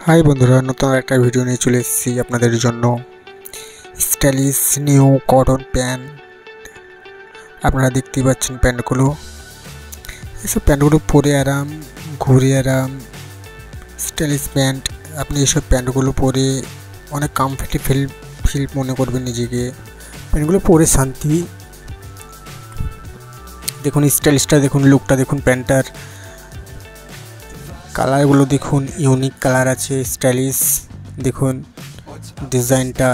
High বন্ধুরা, নতুন একটা ভিডিও নিয়ে চলে এসেছি আপনাদের জন্য। স্টাইলিশ নিউ কটন প্যান্ট আপনারা দেখতেই পাচ্ছেন। প্যান্টগুলো, এসব প্যান্টগুলো পরে আরাম, ঘুরে আরাম। স্টাইলিশ প্যান্ট, আপনি এসব প্যান্টগুলো পরে অনেক কমফর্টেবল ফিল মনে করবেন নিজেকে। প্যান্টগুলো পরে শান্তি। দেখুন স্টাইলিশটা, দেখুন লুকটা, দেখুন প্যান্টটার কালারগুলো দেখুন, ইউনিক কালার আছে, স্টাইলিশ। দেখুন ডিজাইনটা,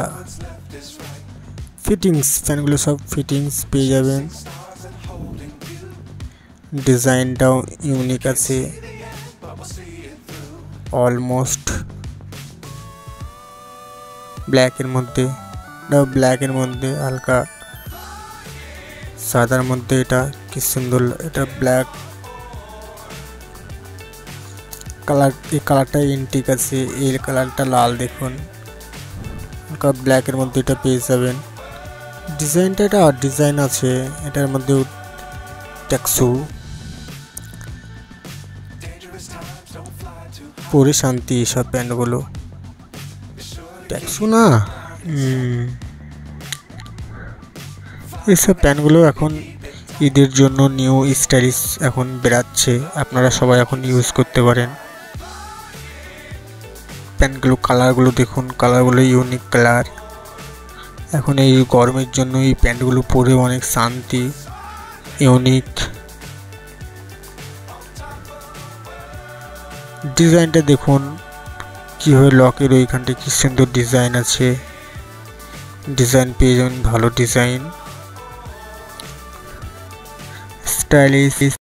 ফিটিংস, প্যান্টগুলো সব ফিটিংস পেয়ে যাবেন। ডিজাইনটাও ইউনিক আছে, অলমোস্ট ব্ল্যাকের মধ্যে, হালকা সাদার মধ্যে। এটা কি সুন্দর, এটা ব্ল্যাক কালার। এই কালারটা ইন্টিক আছে, এই কালারটা লাল। দেখুন হালকা ব্ল্যাকের মধ্যে এটা পেয়ে যাবেন। ডিজাইনটা, এটা ডিজাইন আছে এটার মধ্যে। ট্যাক্সু পরে শান্তি। সব প্যান্টগুলো ট্যাক্সু না, এইসব প্যান্টগুলো এখন ঈদের জন্য নিউ স্টাইলিশ এখন বেরাচ্ছে, আপনারা সবাই এখন ইউজ করতে পারেন। প্যান্টগুলো কালারগুলো দেখুন, কালারগুলো ইউনিক কালার। এখন এই গরমের জন্য এই প্যান্টগুলো পরে অনেক শান্তি, ইউনিক। ডিজাইনটা দেখুন কীভাবে লকের ওইখানটা কি সুন্দর ডিজাইন আছে। ডিজাইন পেয়ে যাবেন, ভালো ডিজাইন, স্টাইলিশ।